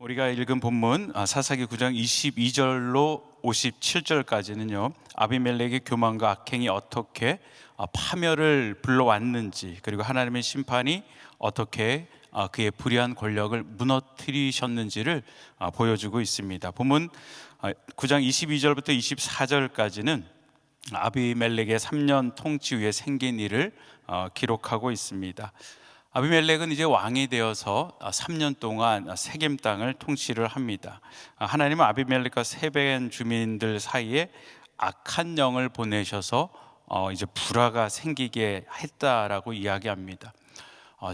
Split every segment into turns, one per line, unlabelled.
우리가 읽은 본문 사사기 9장 22절로 57절까지는요, 아비멜렉의 교만과 악행이 어떻게 파멸을 불러왔는지, 그리고 하나님의 심판이 어떻게 그의 불의한 권력을 무너뜨리셨는지를 보여주고 있습니다. 본문 9장 22절부터 24절까지는 아비멜렉의 3년 통치 후에 생긴 일을 기록하고 있습니다. 아비멜렉은 이제 왕이 되어서 3년 동안 세겜 땅을 통치를 합니다. 하나님은 아비멜렉과 세겜 주민들 사이에 악한 영을 보내셔서 이제 불화가 생기게 했다라고 이야기합니다.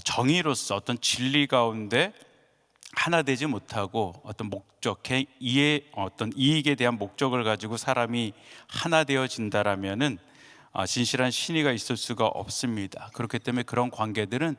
정의로서 어떤 진리 가운데 하나 되지 못하고 어떤 어떤 이익에 대한 목적을 가지고 사람이 하나 되어진다라면은 진실한 신의가 있을 수가 없습니다. 그렇기 때문에 그런 관계들은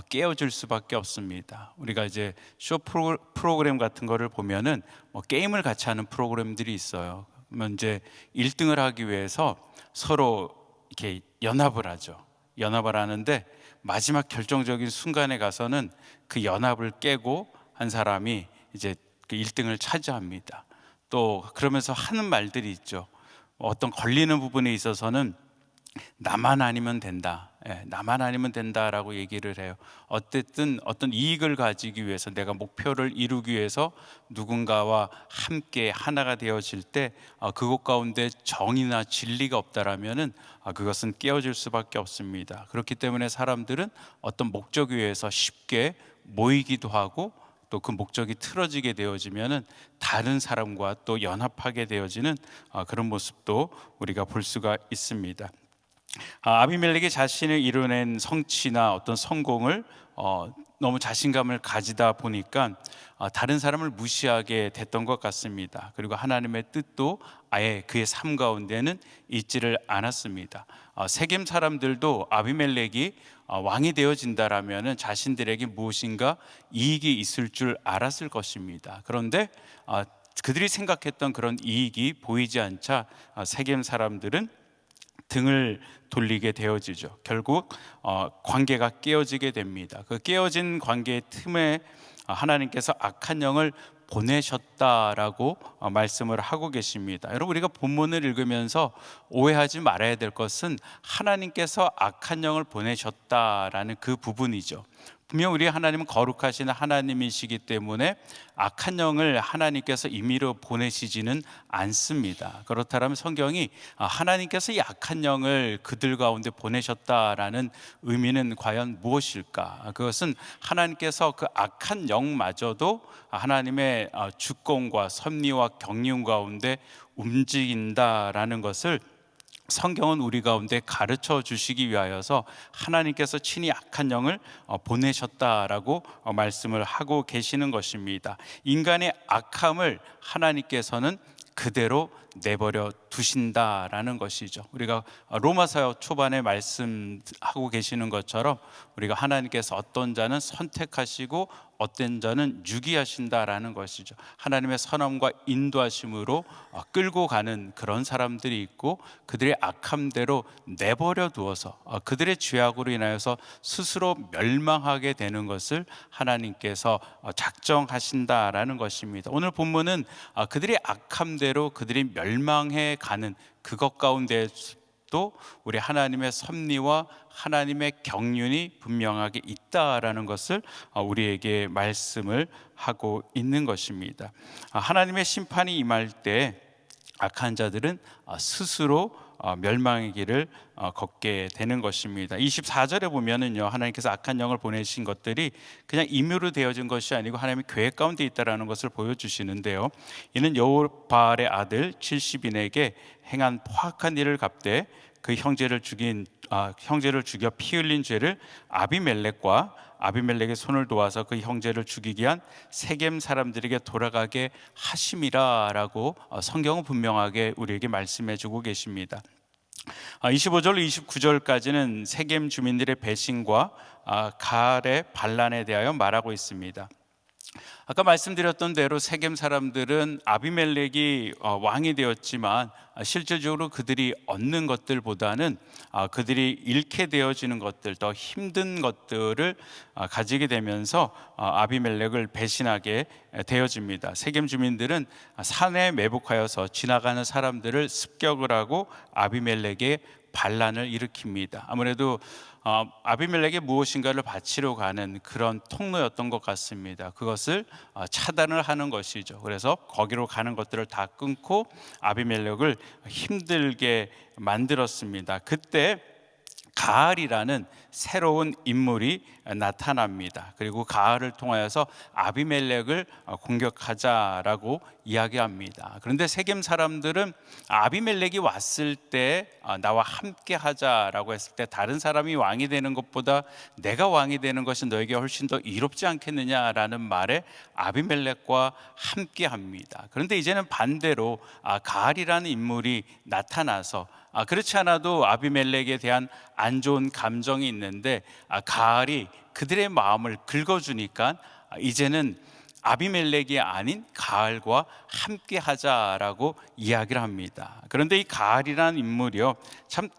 깨어질 수밖에 없습니다. 우리가 이제 쇼 프로그램 같은 거를 보면은 게임을 같이 하는 프로그램들이 있어요. 그러면 이제 1등을 하기 위해서 서로 이렇게 연합을 하죠. 연합을 하는데 마지막 결정적인 순간에 가서는 그 연합을 깨고 한 사람이 이제 그 1등을 차지합니다. 또 그러면서 하는 말들이 있죠. 어떤 걸리는 부분에 있어서는 나만 아니면 된다. 나만 아니면 된다라고 얘기를 해요. 어쨌든 어떤 이익을 가지기 위해서, 내가 목표를 이루기 위해서 누군가와 함께 하나가 되어질 때 그것 가운데 정의나 진리가 없다라면은 그것은 깨어질 수밖에 없습니다. 그렇기 때문에 사람들은 어떤 목적 위해서 쉽게 모이기도 하고, 또 그 목적이 틀어지게 되어지면은 다른 사람과 또 연합하게 되어지는 그런 모습도 우리가 볼 수가 있습니다. 아비멜렉이 자신을 이뤄낸 성취나 어떤 성공을 너무 자신감을 가지다 보니까 다른 사람을 무시하게 됐던 것 같습니다. 그리고 하나님의 뜻도 아예 그의 삶 가운데는 있지를 않았습니다. 세겜 사람들도 아비멜렉이 왕이 되어진다라면은 자신들에게 무엇인가 이익이 있을 줄 알았을 것입니다. 그런데 그들이 생각했던 그런 이익이 보이지 않자 세겜 사람들은 등을 돌리게 되어지죠. 결국 관계가 깨어지게 됩니다. 그 깨어진 관계의 틈에 하나님께서 악한 영을 보내셨다라고 말씀을 하고 계십니다. 여러분, 우리가 본문을 읽으면서 오해하지 말아야 될 것은 하나님께서 악한 영을 보내셨다라는 그 부분이죠. 분명 우리 하나님은 거룩하신 하나님이시기 때문에 악한 영을 하나님께서 임의로 보내시지는 않습니다. 그렇다면 성경이 하나님께서 이 악한 영을 그들 가운데 보내셨다라는 의미는 과연 무엇일까? 그것은 하나님께서 그 악한 영마저도 하나님의 주권과 섭리와 경륜 가운데 움직인다라는 것을 성경은 우리 가운데 가르쳐 주시기 위하여서 하나님께서 친히 악한 영을 보내셨다라고 말씀을 하고 계시는 것입니다. 인간의 악함을 하나님께서는 그대로 내버려 두신다라는 것이죠. 우리가 로마서 초반에 말씀하고 계시는 것처럼 우리가 하나님께서 어떤 자는 선택하시고 어떤 자는 유기하신다라는 것이죠. 하나님의 선함과 인도하심으로 끌고 가는 그런 사람들이 있고, 그들의 악함대로 내버려 두어서 그들의 죄악으로 인하여서 스스로 멸망하게 되는 것을 하나님께서 작정하신다라는 것입니다. 오늘 본문은 그들의 악함대로 그들이 멸망해 가는 그것 가운데도 우리 하나님의 섭리와 하나님의 경륜이 분명하게 있다라는 것을 우리에게 말씀을 하고 있는 것입니다. 하나님의 심판이 임할 때 악한 자들은 스스로 멸망의 길을 걷게 되는 것입니다. 24절에 보면은요, 하나님께서 악한 영을 보내신 것들이 그냥 임의로 되어진 것이 아니고 하나님의 계획 가운데 있다라는 것을 보여주시는데요, 이는 여호발의 아들 70인에게 행한 포악한 일을 갚되 그 형제를 죽여 피 흘린 죄를 아비멜렉의 손을 도와서 그 형제를 죽이기 위한 세겜 사람들에게 돌아가게 하심이라라고 성경은 분명하게 우리에게 말씀해 주고 계십니다. 25절 29절까지는 세겜 주민들의 배신과 가알의 반란에 대하여 말하고 있습니다. 아까 말씀드렸던 대로 세겜 사람들은 아비멜렉이 왕이 되었지만 실질적으로 그들이 얻는 것들보다는 그들이 잃게 되어지는 것들, 더 힘든 것들을 가지게 되면서 아비멜렉을 배신하게 되어집니다. 세겜 주민들은 산에 매복하여서 지나가는 사람들을 습격을 하고 아비멜렉의 반란을 일으킵니다. 아무래도 아비멜렉에 무엇인가를 바치러 가는 그런 통로였던 것 같습니다. 그것을 차단을 하는 것이죠. 그래서 거기로 가는 것들을 다 끊고 아비멜렉을 힘들게 만들었습니다. 그때 가알이라는 새로운 인물이 나타납니다. 그리고 가알을 통하여서 아비멜렉을 공격하자라고 이야기합니다. 그런데 세겜 사람들은 아비멜렉이 왔을 때 나와 함께 하자라고 했을 때 다른 사람이 왕이 되는 것보다 내가 왕이 되는 것이 너에게 훨씬 더 이롭지 않겠느냐라는 말에 아비멜렉과 함께 합니다. 그런데 이제는 반대로 가알이라는 인물이 나타나서 그렇지 않아도 아비멜렉에 대한 안 좋은 감정이 있는데 가알이 그들의 마음을 긁어주니까 이제는 아비멜렉이 아닌 가알과 함께 하자라고 이야기를 합니다. 그런데 이 가알이라는 인물이요, 참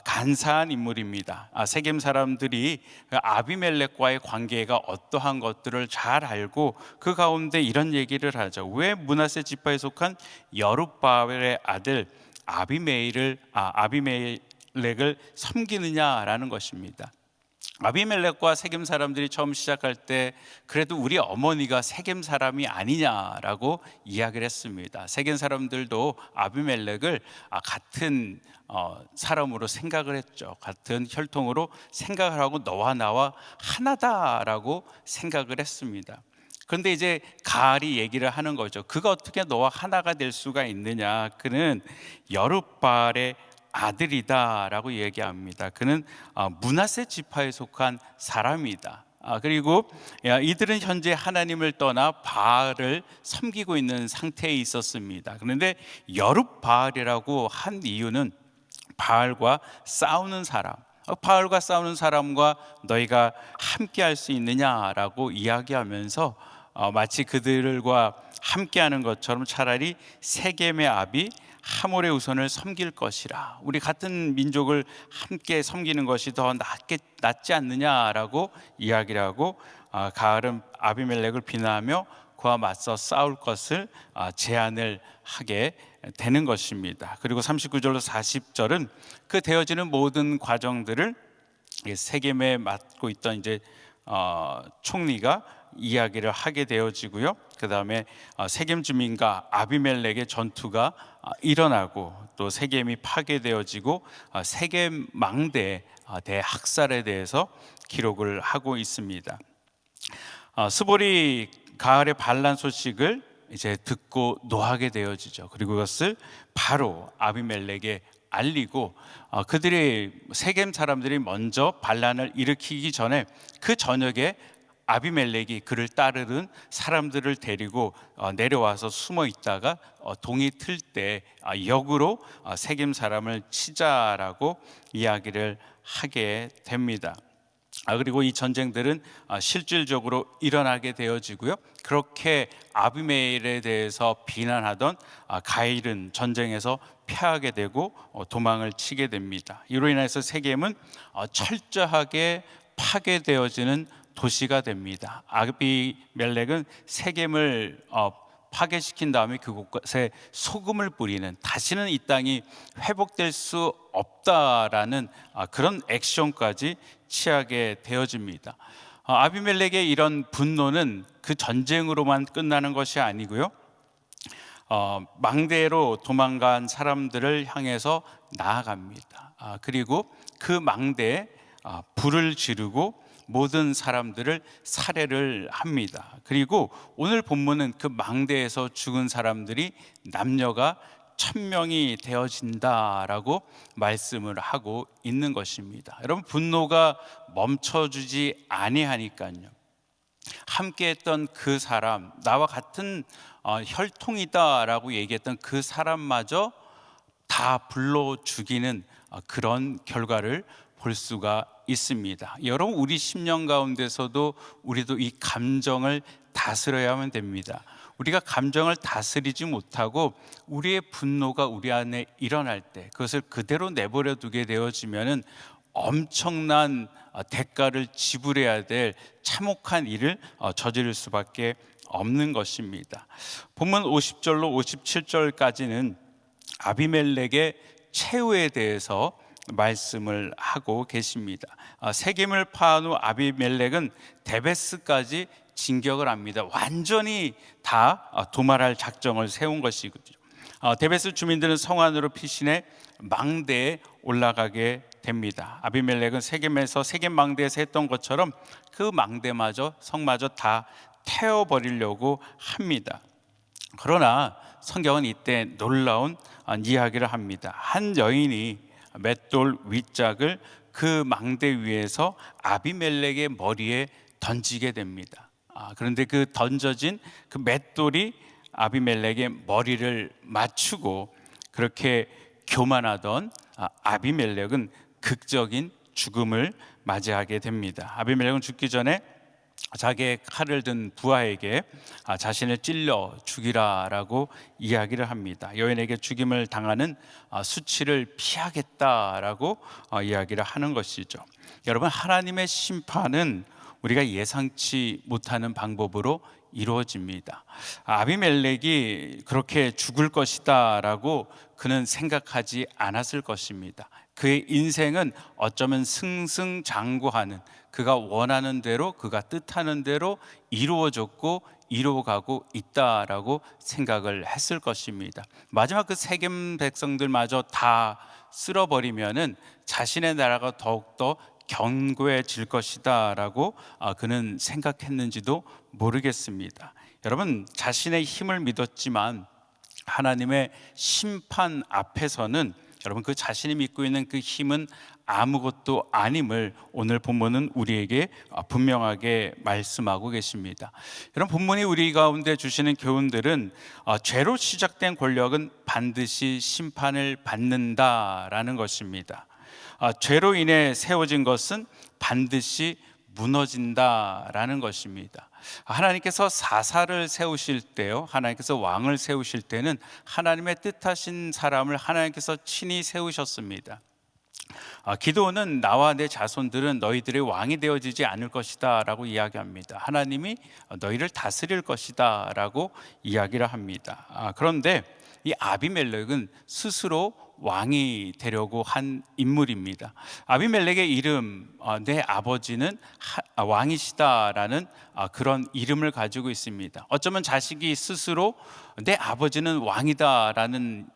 간사한 인물입니다. 세겜 사람들이 아비멜렉과의 관계가 어떠한 것들을 잘 알고 그 가운데 이런 얘기를 하죠. 왜 므낫세 지파에 속한 여룹바알의 아들 아비멜렉을 섬기느냐라는 것입니다. 아비멜렉과 세겜 사람들이 처음 시작할 때 그래도 우리 어머니가 세겜 사람이 아니냐라고 이야기를 했습니다. 세겜 사람들도 아비멜렉을 같은 사람으로 생각을 했죠. 같은 혈통으로 생각을 하고 너와 나와 하나다라고 생각을 했습니다. 그런데 이제 가알이 얘기를 하는 거죠. 그가 어떻게 너와 하나가 될 수가 있느냐. 그는 여룹바알의 아들이다라고 얘기합니다. 그는 므낫세 지파에 속한 사람이다. 그리고 이들은 현재 하나님을 떠나 바알을 섬기고 있는 상태에 있었습니다. 그런데 여룹바알이라고 한 이유는 바알과 싸우는 사람, 바알과 싸우는 사람과 너희가 함께 할 수 있느냐라고 이야기하면서 마치 그들과 함께하는 것처럼 차라리 세겜의 아비 하몰의 우선을 섬길 것이라, 우리 같은 민족을 함께 섬기는 것이 더 낫지 않느냐라고 이야기를 하고 가알은 아비멜렉을 비난하며 그와 맞서 싸울 것을 제안을 하게 되는 것입니다. 그리고 39절로 40절은 그 되어지는 모든 과정들을 세겜에 맡고 있던 이제 총리가 이야기를 하게 되어지고요. 그 다음에 세겜 주민과 아비멜렉의 전투가 일어나고 또 세겜이 파괴되어지고 세겜 망대 대학살에 대해서 기록을 하고 있습니다. 스볼이 가알의 반란 소식을 이제 듣고 노하게 되어지죠. 그리고 그것을 바로 아비멜렉에 알리고 그들이 세겜 사람들이 먼저 반란을 일으키기 전에 그 저녁에 아비멜렉이 그를 따르는 사람들을 데리고 내려와서 숨어 있다가 동이 틀 때 역으로 세겜 사람을 치자라고 이야기를 하게 됩니다. 그리고 이 전쟁들은 실질적으로 일어나게 되어지고요. 그렇게 아비멜렉에 대해서 비난하던 가일은 전쟁에서 패하게 되고 도망을 치게 됩니다. 이로 인해서 세겜은 철저하게 파괴되어지는 도시가 됩니다. 아비멜렉은 세겜을 파괴시킨 다음에 그곳에 소금을 뿌리는, 다시는 이 땅이 회복될 수 없다라는 그런 액션까지 취하게 되어집니다. 아비멜렉의 이런 분노는 그 전쟁으로만 끝나는 것이 아니고요, 망대로 도망간 사람들을 향해서 나아갑니다. 그리고 그 망대에 불을 지르고 모든 사람들을 살해를 합니다. 그리고 오늘 본문은 그 망대에서 죽은 사람들이 남녀가 1000명이 되어진다라고 말씀을 하고 있는 것입니다. 여러분, 분노가 멈춰주지 아니하니까요, 함께했던 그 사람, 나와 같은 혈통이다라고 얘기했던 그 사람마저 다 불러 죽이는 그런 결과를 볼 수가 있습니다. 여러분, 우리 심령 가운데서도 우리도 이 감정을 다스려야만 됩니다. 우리가 감정을 다스리지 못하고 우리의 분노가 우리 안에 일어날 때 그것을 그대로 내버려 두게 되어지면은 엄청난 대가를 지불해야 될 참혹한 일을 저지를 수밖에 없는 것입니다. 본문 50절로 57절까지는 아비멜렉의 최후에 대해서 말씀을 하고 계십니다. 세겜을 파한 후 아비멜렉은 데베스까지 진격을 합니다. 완전히 다 도말할 작정을 세운 것이거든요. 데베스 주민들은 성 안으로 피신해 망대에 올라가게 됩니다. 아비멜렉은 세겜에서 세겜 망대에서 했던 것처럼 그 망대마저 성마저 다 태워버리려고 합니다. 그러나 성경은 이때 놀라운 이야기를 합니다. 한 여인이 맷돌 윗짝을 그 망대 위에서 아비멜렉의 머리에 던지게 됩니다. 그런데 그 던져진 그 맷돌이 아비멜렉의 머리를 맞추고 그렇게 교만하던 아비멜렉은 극적인 죽음을 맞이하게 됩니다. 아비멜렉은 죽기 전에 자기의 칼을 든 부하에게 자신을 찔러 죽이라라고 이야기를 합니다. 여인에게 죽임을 당하는 수치를 피하겠다라고 이야기를 하는 것이죠. 여러분, 하나님의 심판은 우리가 예상치 못하는 방법으로 이루어집니다. 아비멜렉이 그렇게 죽을 것이다라고 그는 생각하지 않았을 것입니다. 그의 인생은 어쩌면 승승장구하는, 그가 원하는 대로, 그가 뜻하는 대로 이루어졌고 이루어가고 있다라고 생각을 했을 것입니다. 마지막 그 세겜 백성들마저 다 쓸어버리면은 자신의 나라가 더욱더 견고해질 것이다 라고 그는 생각했는지도 모르겠습니다. 여러분, 자신의 힘을 믿었지만 하나님의 심판 앞에서는 여러분 그 자신이 믿고 있는 그 힘은 아무것도 아님을 오늘 본문은 우리에게 분명하게 말씀하고 계십니다. 여러분, 본문이 우리 가운데 주시는 교훈들은 죄로 시작된 권력은 반드시 심판을 받는다라는 것입니다. 죄로 인해 세워진 것은 반드시 무너진다라는 것입니다. 하나님께서 사사를 세우실 때요, 하나님께서 왕을 세우실 때는 하나님의 뜻하신 사람을 하나님께서 친히 세우셨습니다. 기드온은 나와 내 자손들은 너희들의 왕이 되어지지 않을 것이다 라고 이야기합니다. 하나님이 너희를 다스릴 것이다 라고 이야기를 합니다. 그런데 이 아비멜렉은 스스로 왕이 되려고 한 인물입니다. 아비멜렉의 이름, 내 아버지는 왕이시다라는 그런 이름을 가지고 있습니다. 어쩌면 자식이 스스로 내 아버지는 왕이다라는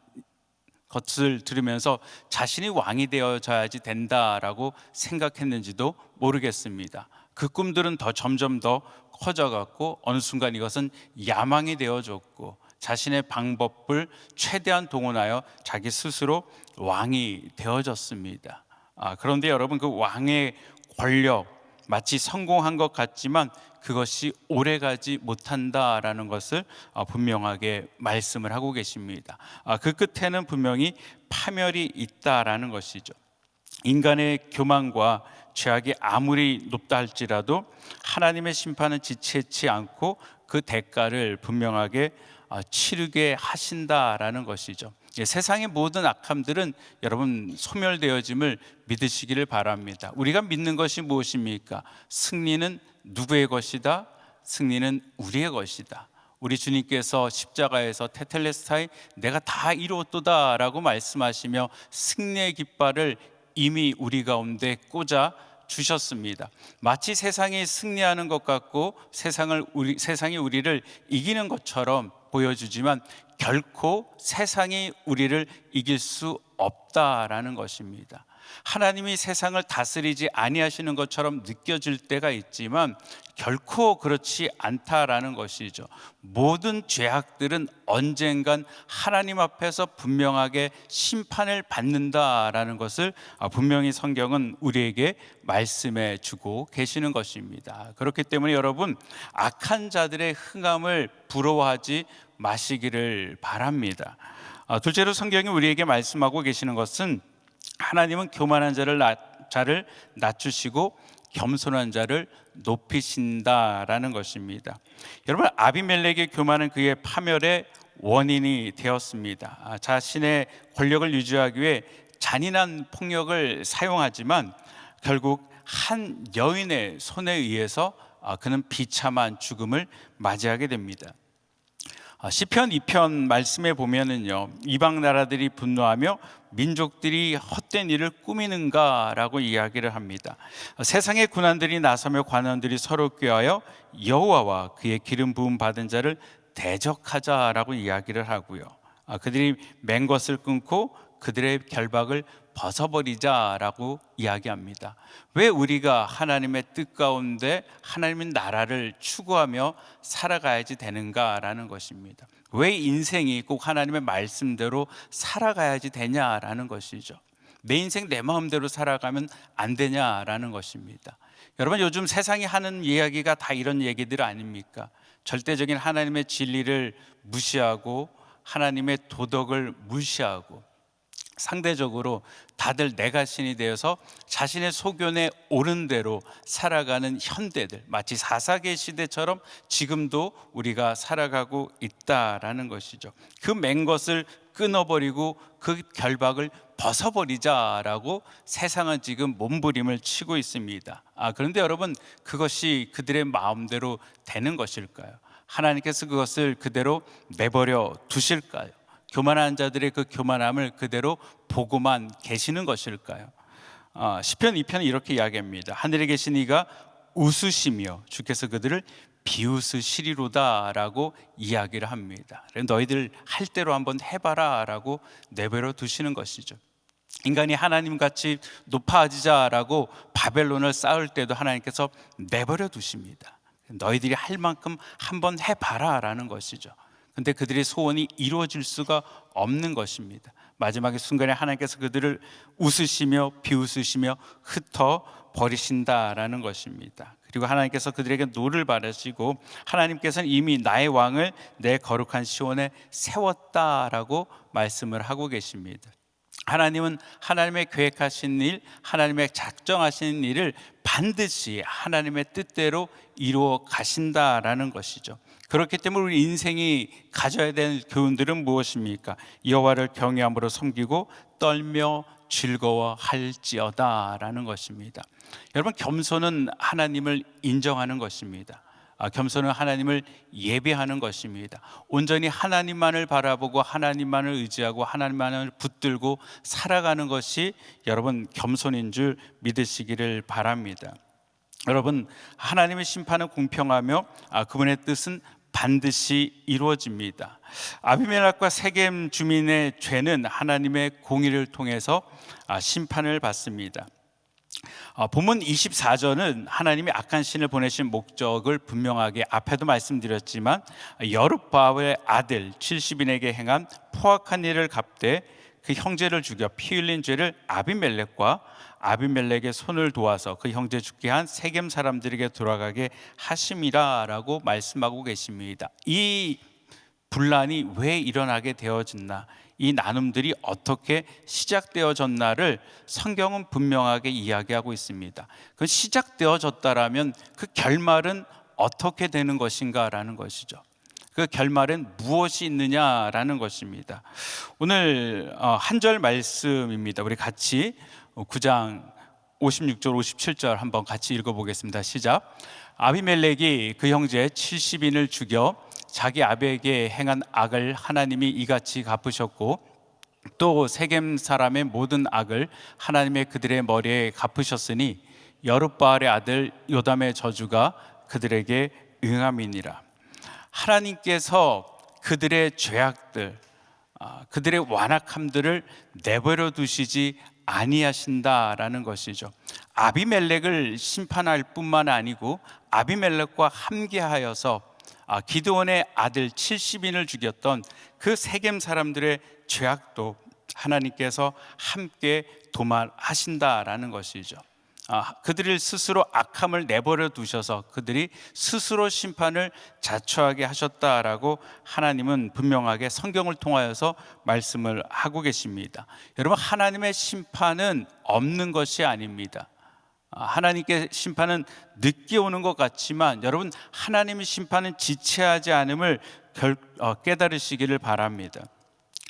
것을 들으면서 자신이 왕이 되어져야지 된다라고 생각했는지도 모르겠습니다. 그 꿈들은 점점 더 커져갔고 어느 순간 이것은 야망이 되어졌고 자신의 방법을 최대한 동원하여 자기 스스로 왕이 되어졌습니다. 그런데 여러분, 그 왕의 권력 마치 성공한 것 같지만 그것이 오래가지 못한다라는 것을 분명하게 말씀을 하고 계십니다. 그 끝에는 분명히 파멸이 있다라는 것이죠. 인간의 교만과 죄악이 아무리 높다 할지라도 하나님의 심판은 지체치 않고 그 대가를 분명하게 치르게 하신다라는 것이죠. 세상의 모든 악함들은 여러분 소멸되어짐을 믿으시기를 바랍니다. 우리가 믿는 것이 무엇입니까? 승리는 누구의 것이다? 승리는 우리의 것이다. 우리 주님께서 십자가에서 테텔레스타이 내가 다 이루었도다 라고 말씀하시며 승리의 깃발을 이미 우리 가운데 꽂아 주셨습니다. 마치 세상이 승리하는 것 같고 세상이 우리를 이기는 것처럼 보여주지만 결코 세상이 우리를 이길 수 없다라는 것입니다. 하나님이 세상을 다스리지 아니하시는 것처럼 느껴질 때가 있지만 결코 그렇지 않다라는 것이죠. 모든 죄악들은 언젠간 하나님 앞에서 분명하게 심판을 받는다라는 것을 분명히 성경은 우리에게 말씀해 주고 계시는 것입니다. 그렇기 때문에 여러분, 악한 자들의 흥함을 부러워하지 마시기를 바랍니다. 둘째로 성경이 우리에게 말씀하고 계시는 것은 하나님은 교만한 자를 낮추시고 겸손한 자를 높이신다라는 것입니다. 여러분, 아비멜렉의 교만은 그의 파멸의 원인이 되었습니다. 자신의 권력을 유지하기 위해 잔인한 폭력을 사용하지만 결국 한 여인의 손에 의해서 그는 비참한 죽음을 맞이하게 됩니다. 시편 2편 말씀에 보면은요, 이방 나라들이 분노하며 민족들이 헛된 일을 꾸미는가라고 이야기를 합니다. 세상의 군환들이 나서며 관원들이 서로 꾀하여 여호와와 그의 기름 부음 받은 자를 대적하자라고 이야기를 하고요, 그들이 맨 것을 끊고 그들의 결박을 벗어버리자라고 이야기합니다. 왜 우리가 하나님의 뜻 가운데 하나님의 나라를 추구하며 살아가야지 되는가라는 것입니다. 왜 인생이 꼭 하나님의 말씀대로 살아가야지 되냐라는 것이죠. 내 인생 내 마음대로 살아가면 안 되냐라는 것입니다. 여러분, 요즘 세상이 하는 이야기가 다 이런 얘기들 아닙니까? 절대적인 하나님의 진리를 무시하고 하나님의 도덕을 무시하고 상대적으로 다들 내가 신이 되어서 자신의 소견에 옳은 대로 살아가는 현대들, 마치 사사기 시대처럼 지금도 우리가 살아가고 있다라는 것이죠. 그 맨 것을 끊어버리고 그 결박을 벗어버리자라고 세상은 지금 몸부림을 치고 있습니다. 그런데 여러분, 그것이 그들의 마음대로 되는 것일까요? 하나님께서 그것을 그대로 내버려 두실까요? 교만한 자들의 그 교만함을 그대로 보고만 계시는 것일까요? 시편 2편은 이렇게 이야기합니다. 하늘에 계신 이가 웃으시며 주께서 그들을 비웃으시리로다 라고 이야기를 합니다. 너희들 할 대로 한번 해봐라 라고 내버려 두시는 것이죠. 인간이 하나님같이 높아지자라고 바벨론을 쌓을 때도 하나님께서 내버려 두십니다. 너희들이 할 만큼 한번 해봐라 라는 것이죠. 근데 그들의 소원이 이루어질 수가 없는 것입니다. 마지막의 순간에 하나님께서 그들을 웃으시며 비웃으시며 흩어 버리신다라는 것입니다. 그리고 하나님께서 그들에게 노를 바라시고 하나님께서는 이미 나의 왕을 내 거룩한 시온에 세웠다라고 말씀을 하고 계십니다. 하나님은 하나님의 계획하신 일, 하나님의 작정하신 일을 반드시 하나님의 뜻대로 이루어 가신다라는 것이죠. 그렇기 때문에 우리 인생이 가져야 되는 교훈들은 무엇입니까? 여호와를 경외함으로 섬기고 떨며 즐거워할지어다 라는 것입니다. 여러분, 겸손은 하나님을 인정하는 것입니다. 겸손은 하나님을 예배하는 것입니다. 온전히 하나님만을 바라보고 하나님만을 의지하고 하나님만을 붙들고 살아가는 것이 여러분 겸손인 줄 믿으시기를 바랍니다. 여러분, 하나님의 심판은 공평하며 그분의 뜻은 반드시 이루어집니다. 아비멜렉과 세겜 주민의 죄는 하나님의 공의를 통해서 심판을 받습니다. 본문 24절은 하나님이 악한 신을 보내신 목적을 분명하게 앞에도 말씀드렸지만 여룹바알의 아들 70인에게 행한 포악한 일을 갚되 그 형제를 죽여 피 흘린 죄를 아비멜렉과 아비멜렉의 손을 도와서 그 형제 죽게 한 세겜 사람들에게 돌아가게 하심이라 라고 말씀하고 계십니다. 이 분란이 왜 일어나게 되어졌나, 이 나눔들이 어떻게 시작되어졌나를 성경은 분명하게 이야기하고 있습니다. 그 시작되어졌다라면 그 결말은 어떻게 되는 것인가라는 것이죠. 그 결말엔 무엇이 있느냐라는 것입니다. 오늘 한 절 말씀입니다. 우리 같이 9장 56절 57절 한번 같이 읽어보겠습니다. 시작. 아비멜렉이 그 형제 70인을 죽여 자기 아비에게 행한 악을 하나님이 이같이 갚으셨고 또 세겜 사람의 모든 악을 하나님의 그들의 머리에 갚으셨으니 여룹바알의 아들 요담의 저주가 그들에게 응함이니라. 하나님께서 그들의 죄악들, 그들의 완악함들을 내버려 두시지 아니하신다라는 것이죠. 아비멜렉을 심판할 뿐만 아니고 아비멜렉과 함께하여서 기드온의 아들 70인을 죽였던 그 세겜 사람들의 죄악도 하나님께서 함께 도말하신다라는 것이죠. 그들을 스스로 악함을 내버려 두셔서 그들이 스스로 심판을 자초하게 하셨다라고 하나님은 분명하게 성경을 통하여서 말씀을 하고 계십니다. 여러분, 하나님의 심판은 없는 것이 아닙니다. 하나님께 심판은 늦게 오는 것 같지만 여러분, 하나님의 심판은 지체하지 않음을 깨달으시기를 바랍니다.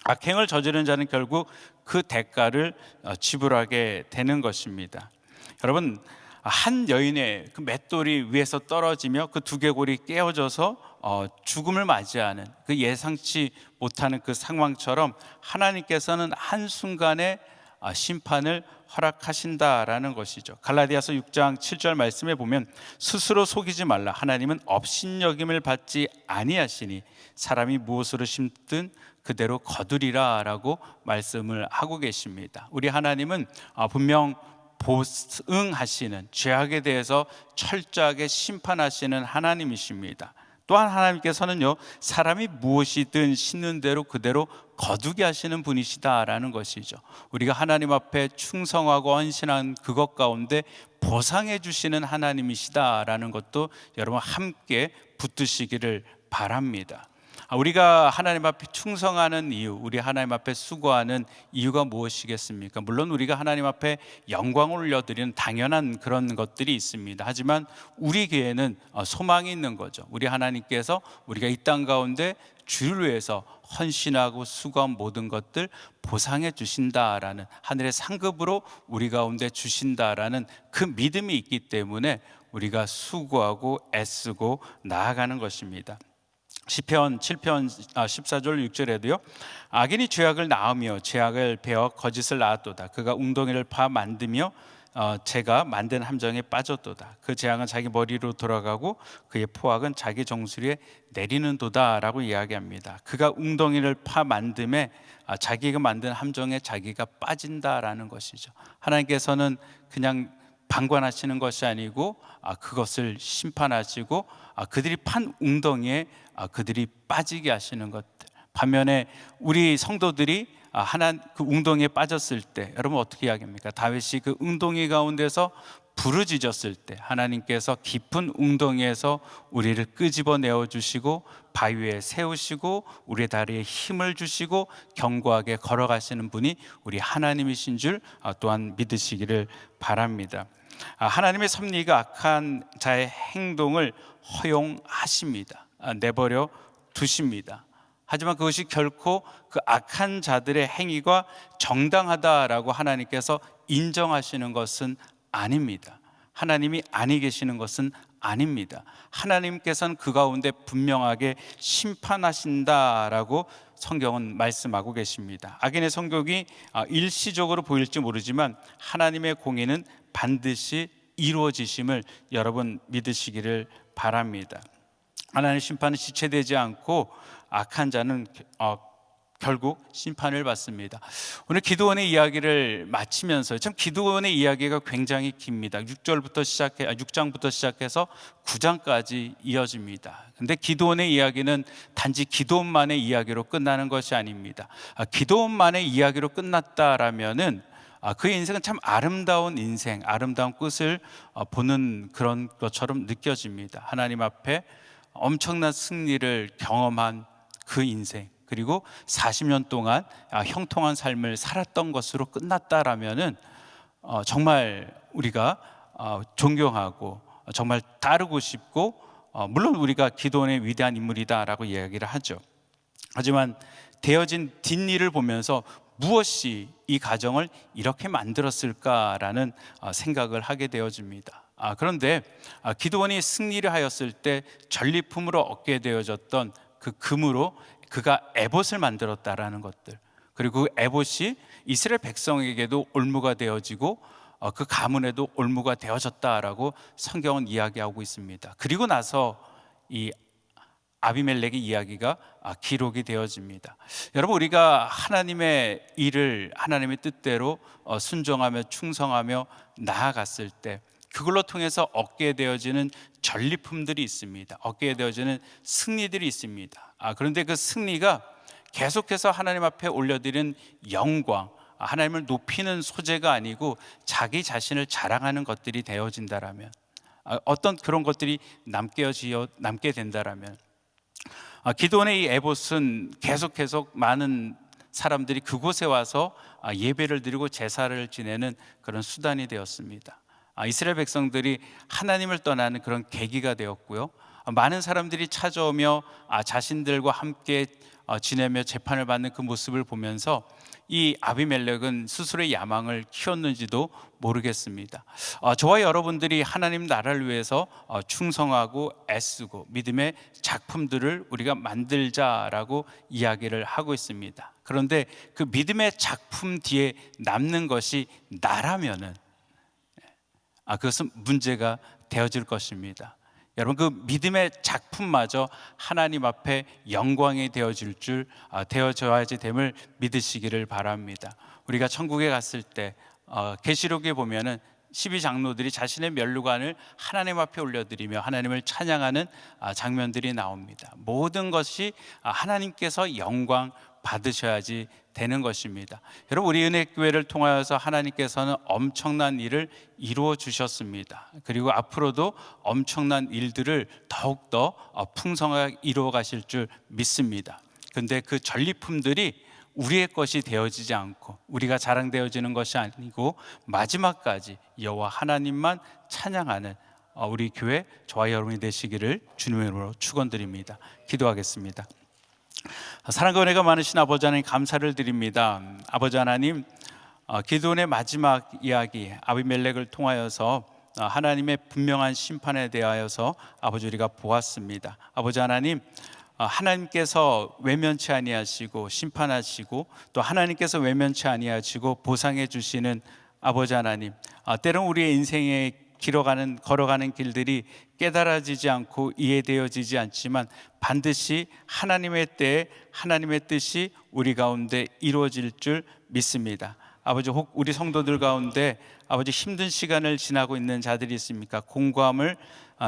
악행을 저지른 자는 결국 그 대가를 지불하게 되는 것입니다. 여러분, 한 여인의 그 맷돌이 위에서 떨어지며 그 두개골이 깨어져서 죽음을 맞이하는 그 예상치 못하는 그 상황처럼 하나님께서는 한순간에 심판을 허락하신다라는 것이죠. 갈라디아서 6장 7절 말씀에 보면 스스로 속이지 말라. 하나님은 업신여김을 받지 아니하시니 사람이 무엇으로 심든 그대로 거두리라 라고 말씀을 하고 계십니다. 우리 하나님은 분명 보응하시는, 죄악에 대해서 철저하게 심판하시는 하나님이십니다. 또한 하나님께서는요, 사람이 무엇이든 심는 대로 그대로 거두게 하시는 분이시다라는 것이죠. 우리가 하나님 앞에 충성하고 헌신한 그것 가운데 보상해 주시는 하나님이시다라는 것도 여러분 함께 붙드시기를 바랍니다. 우리가 하나님 앞에 충성하는 이유, 우리 하나님 앞에 수고하는 이유가 무엇이겠습니까? 물론 우리가 하나님 앞에 영광을 올려드리는 당연한 그런 것들이 있습니다. 하지만 우리 교회는 소망이 있는 거죠. 우리 하나님께서 우리가 이 땅 가운데 주를 위해서 헌신하고 수고한 모든 것들 보상해 주신다라는, 하늘의 상급으로 우리 가운데 주신다라는 그 믿음이 있기 때문에 우리가 수고하고 애쓰고 나아가는 것입니다. 시편 7편 14절 6절에도요, 악인이 죄악을 낳으며 죄악을 베어 거짓을 낳았도다. 그가 웅덩이를 파 만들며 제가 만든 함정에 빠졌도다. 그 재앙은 자기 머리로 돌아가고 그의 포악은 자기 정수리에 내리는 도다라고 이야기합니다. 그가 웅덩이를 파 만듦에 자기가 만든 함정에 자기가 빠진다라는 것이죠. 하나님께서는 그냥 방관하시는 것이 아니고 그것을 심판하시고 그들이 판 웅덩이에 그들이 빠지게 하시는 것들. 반면에 우리 성도들이 그 웅덩이에 빠졌을 때 여러분 어떻게 이야기합니까? 다윗이 그 웅덩이 가운데서 부르짖었을 때 하나님께서 깊은 웅덩이에서 우리를 끄집어내어 주시고 바위 위에 세우시고 우리의 다리에 힘을 주시고 견고하게 걸어가시는 분이 우리 하나님이신 줄 또한 믿으시기를 바랍니다. 하나님의 섭리가 악한 자의 행동을 허용하십니다. 내버려 두십니다. 하지만 그것이 결코 그 악한 자들의 행위가 정당하다라고 하나님께서 인정하시는 것은 아닙니다. 하나님이 아니 계시는 것은 아닙니다. 하나님께서는 그 가운데 분명하게 심판하신다라고 성경은 말씀하고 계십니다. 악인의 성격이 일시적으로 보일지 모르지만 하나님의 공의는 반드시 이루어지심을 여러분 믿으시기를 바랍니다. 하나님의 심판은 지체되지 않고 악한 자는 결국 심판을 받습니다. 오늘 기드온의 이야기를 마치면서 참 기드온의 이야기가 굉장히 깁니다. 6장부터 시작해서 9장까지 이어집니다. 근데 기드온의 이야기는 단지 기드온만의 이야기로 끝나는 것이 아닙니다. 기드온만의 이야기로 끝났다라면은 그의 인생은 참 아름다운 인생, 아름다운 끝을 보는 그런 것처럼 느껴집니다. 하나님 앞에 엄청난 승리를 경험한 그 인생, 그리고 40년 동안 형통한 삶을 살았던 것으로 끝났다라면은 정말 우리가 존경하고 정말 따르고 싶고 물론 우리가 기도원의 위대한 인물이다라고 이야기를 하죠. 하지만 되어진 뒷일을 보면서 무엇이 이 가정을 이렇게 만들었을까라는 생각을 하게 되어집니다. 그런데 기드온이 승리를 하였을 때 전리품으로 얻게 되어졌던 그 금으로 그가 에봇을 만들었다라는 것들, 그리고 그 에봇이 이스라엘 백성에게도 올무가 되어지고 그 가문에도 올무가 되어졌다라고 성경은 이야기하고 있습니다. 그리고 나서 이 아비멜렉의 이야기가 기록이 되어집니다. 여러분, 우리가 하나님의 일을 하나님의 뜻대로 순종하며 충성하며 나아갔을 때 그걸로 통해서 얻게 되어지는 전리품들이 있습니다. 얻게 되어지는 승리들이 있습니다. 그런데 그 승리가 계속해서 하나님 앞에 올려드리는 영광, 하나님을 높이는 소재가 아니고 자기 자신을 자랑하는 것들이 되어진다라면, 어떤 그런 것들이 남게 된다라면, 기드온의 이 에봇은 계속 많은 사람들이 그곳에 와서 예배를 드리고 제사를 지내는 그런 수단이 되었습니다. 이스라엘 백성들이 하나님을 떠나는 그런 계기가 되었고요. 많은 사람들이 찾아오며 자신들과 함께 지내며 재판을 받는 그 모습을 보면서 이 아비멜렉은 스스로의 야망을 키웠는지도 모르겠습니다. 저와 여러분들이 하나님 나라를 위해서 충성하고 애쓰고 믿음의 작품들을 우리가 만들자라고 이야기를 하고 있습니다. 그런데 그 믿음의 작품 뒤에 남는 것이 나라면은 그것은 문제가 되어질 것입니다. 여러분, 그 믿음의 작품마저 하나님 앞에 영광이 되어져야지 됨을 믿으시기를 바랍니다. 우리가 천국에 갔을 때 계시록에 보면은 12장로들이 자신의 면류관을 하나님 앞에 올려드리며 하나님을 찬양하는 장면들이 나옵니다. 모든 것이 하나님께서 영광 받으셔야지 되는 것입니다. 여러분, 우리 은혜교회를 통하여서 하나님께서는 엄청난 일을 이루어 주셨습니다. 그리고 앞으로도 엄청난 일들을 더욱더 풍성하게 이루어 가실 줄 믿습니다. 그런데 그 전리품들이 우리의 것이 되어지지 않고 우리가 자랑되어지는 것이 아니고 마지막까지 여호와 하나님만 찬양하는 우리 교회, 저와 여러분이 되시기를 주님의 이름으로 축원드립니다. 기도하겠습니다. 사랑과 은혜가 많으신 아버지 하나님, 감사를 드립니다. 아버지 하나님, 기드온의 마지막 이야기 아비멜렉을 통하여서 하나님의 분명한 심판에 대하여서 아버지 우리가 보았습니다. 아버지 하나님, 하나님께서 외면치 아니하시고 심판하시고 또 하나님께서 외면치 아니하시고 보상해 주시는 아버지 하나님, 때론 우리의 인생에 걸어가는 길들이 깨달아지지 않고 이해되어지지 않지만 반드시 하나님의 때에 하나님의 뜻이 우리 가운데 이루어질 줄 믿습니다. 아버지, 혹 우리 성도들 가운데 아버지 힘든 시간을 지나고 있는 자들이 있습니까? 공고함을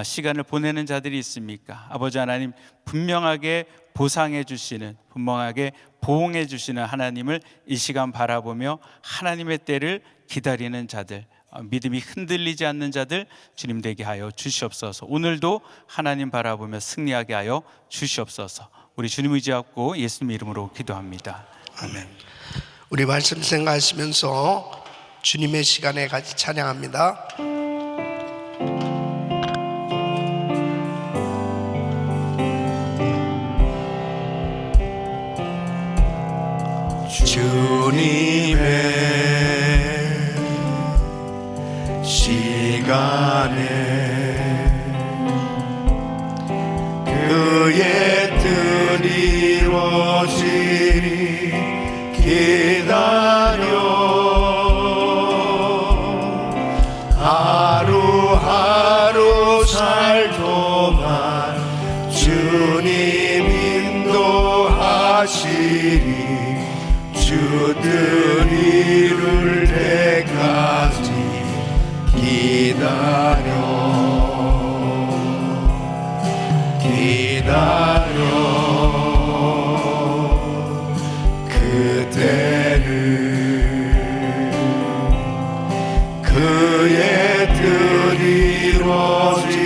시간을 보내는 자들이 있습니까? 아버지 하나님, 분명하게 보상해 주시는, 분명하게 보응해 주시는 하나님을 이 시간 바라보며 하나님의 때를 기다리는 자들, 믿음이 흔들리지 않는 자들 주님 되게 하여 주시옵소서. 오늘도 하나님 바라보며 승리하게 하여 주시옵소서. 우리 주님 의지하고 예수님 이름으로 기도합니다. 아멘.
우리 말씀 생각하시면서 주님의 시간에 같이 찬양합니다. 주님의 시간에 그의 뜻 이루어지리 기다려 하루하루 살 동안 주님 인도하시리 주 뜻 이룰 때까지 기다려 그때를 그의 뜻 이루어지리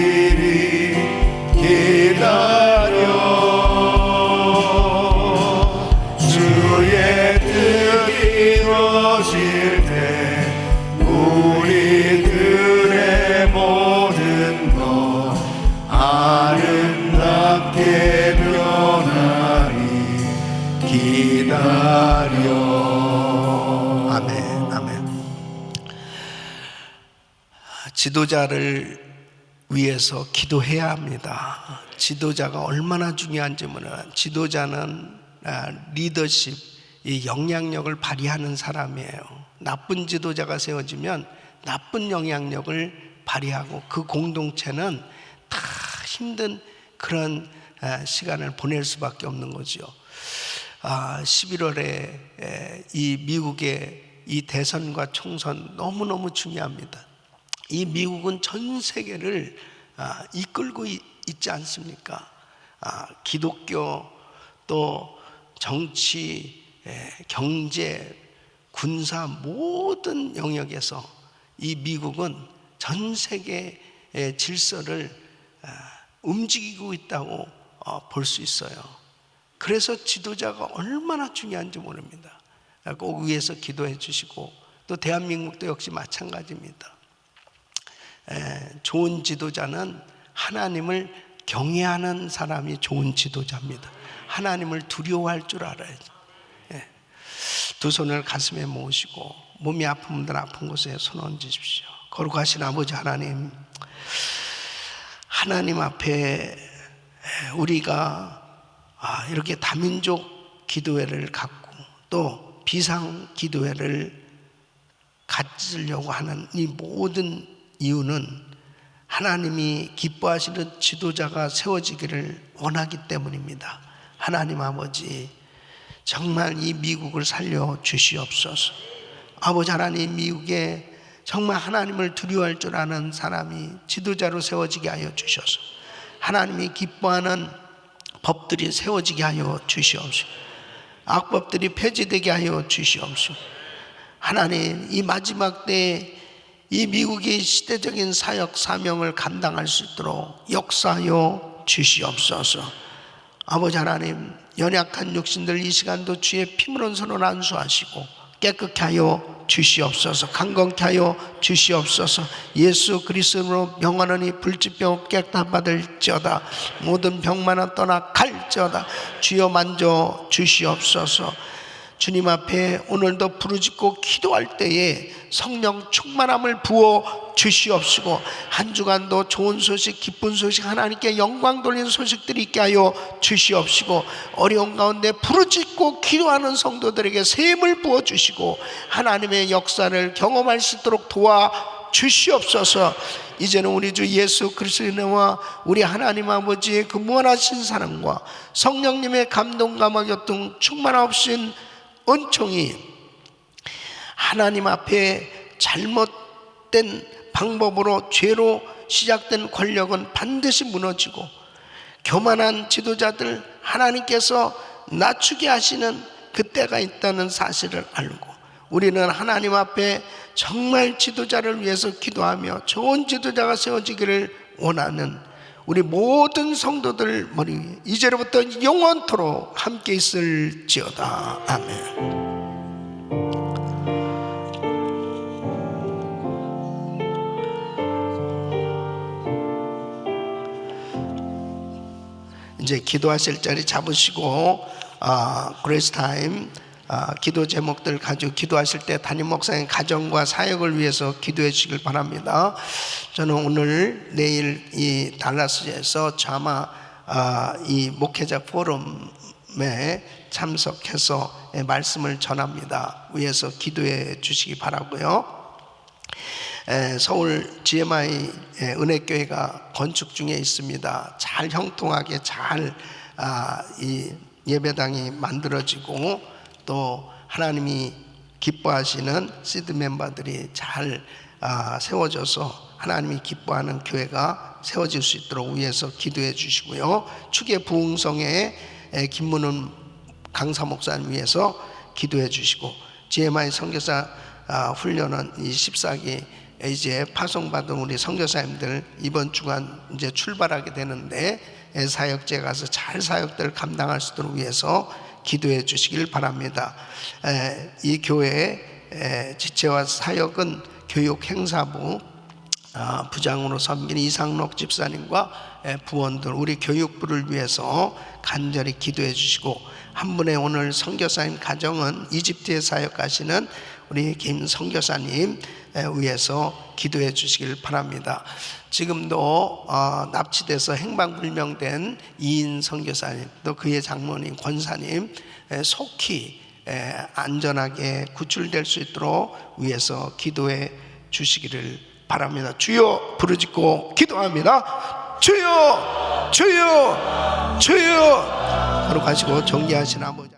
기다려 주의 뜻 이루어질 때 우리들의 모든 것 아름답게 변하리 기다려. 아멘, 아멘. 지도자를 위해서 기도해야 합니다. 지도자가 얼마나 중요한지 모르는, 지도자는 리더십, 이 영향력을 발휘하는 사람이에요. 나쁜 지도자가 세워지면 나쁜 영향력을 발휘하고 그 공동체는 다 힘든 그런 시간을 보낼 수밖에 없는 거죠. 11월에 이 미국의 이 대선과 총선 너무너무 중요합니다. 이 미국은 전 세계를 이끌고 있지 않습니까? 기독교, 또 정치, 경제, 군사 모든 영역에서 이 미국은 전 세계의 질서를 움직이고 있다고 볼 수 있어요. 그래서 지도자가 얼마나 중요한지 모릅니다. 꼭 위에서 기도해 주시고, 또 대한민국도 역시 마찬가지입니다. 좋은 지도자는 하나님을 경외하는 사람이 좋은 지도자입니다. 하나님을 두려워할 줄 알아야죠. 두 손을 가슴에 모으시고 몸이 아픈 분들 아픈 곳에 손 얹으십시오. 거룩하신 아버지 하나님, 하나님 앞에 우리가 이렇게 다민족 기도회를 갖고 또 비상 기도회를 가지려고 하는 이 모든 이유는 하나님이 기뻐하시는 지도자가 세워지기를 원하기 때문입니다. 하나님 아버지, 정말 이 미국을 살려 주시옵소서. 아버지 하나님, 미국에 정말 하나님을 두려워할 줄 아는 사람이 지도자로 세워지게 하여 주셔서 하나님이 기뻐하는 법들이 세워지게 하여 주시옵소서. 악법들이 폐지되게 하여 주시옵소서. 하나님, 이 마지막 때에 이 미국의 시대적인 사역 사명을 감당할 수 있도록 역사하여 주시옵소서. 아버지 하나님, 연약한 육신들 이 시간도 주의 피문은 손을 안수하시고 깨끗게 하여 주시옵소서. 강건케 하여 주시옵소서. 예수 그리스도로 명하노니 불치병 깨끗함 받을지어다. 모든 병만은 떠나 갈지어다. 주여 만져 주시옵소서. 주님 앞에 오늘도 부르짖고 기도할 때에 성령 충만함을 부어 주시옵시고 한 주간도 좋은 소식, 기쁜 소식, 하나님께 영광 돌리는 소식들이 있게 하여 주시옵시고 어려운 가운데 부르짖고 기도하는 성도들에게 샘을 부어 주시고 하나님의 역사를 경험할 수 있도록 도와 주시옵소서. 이제는 우리 주 예수 그리스도의 은혜와 우리 하나님 아버지의 그 무한하신 사랑과 성령님의 감동감화 교통 충만하신 은총이 하나님 앞에 잘못된 방법으로 죄로 시작된 권력은 반드시 무너지고 교만한 지도자들 하나님께서 낮추게 하시는 그때가 있다는 사실을 알고 우리는 하나님 앞에 정말 지도자를 위해서 기도하며 좋은 지도자가 세워지기를 원하는 우리 모든 성도들 머리 위에 이제로부터 영원토록 함께 있을지어다. 아멘. 이제 기도하실 자리 잡으시고 그레이스 타임 기도 제목들 가지고 기도하실 때 담임 목사님 가정과 사역을 위해서 기도해 주시길 바랍니다. 저는 오늘 내일 이 달라스에서 자마 이 목회자 포럼에 참석해서 말씀을 전합니다. 위해서 기도해 주시기 바라고요. 서울 GMI 은혜교회가 건축 중에 있습니다. 잘 형통하게 잘 이 예배당이 만들어지고 또 하나님이 기뻐하시는 시드 멤버들이 잘 세워져서 하나님이 기뻐하는 교회가 세워질 수 있도록 위해서 기도해 주시고요. 축의 부흥성에 김문은 강사 목사님 위해서 기도해 주시고 GMI 선교사 훈련은 이 14기 이제 파송받은 우리 선교사님들 이번 주간 이제 출발하게 되는데 사역지에 가서 잘 사역들을 감당할 수 있도록 위해서 기도해 주시길 바랍니다. 이 교회의 지체와 사역은 교육행사부 부장으로 섬기는 이상록 집사님과 부원들 우리 교육부를 위해서 간절히 기도해 주시고 한 분의 오늘 선교사님 가정은 이집트에 사역하시는 우리 김 선교사님 위해서 기도해 주시길 바랍니다. 지금도 납치돼서 행방불명된 이인 선교사님 또 그의 장모님 권사님 속히 안전하게 구출될 수 있도록 위해서 기도해 주시기를 바랍니다. 주여 부르짖고 기도합니다. 주여 주여 주여 거룩하시고 존귀하신 아버지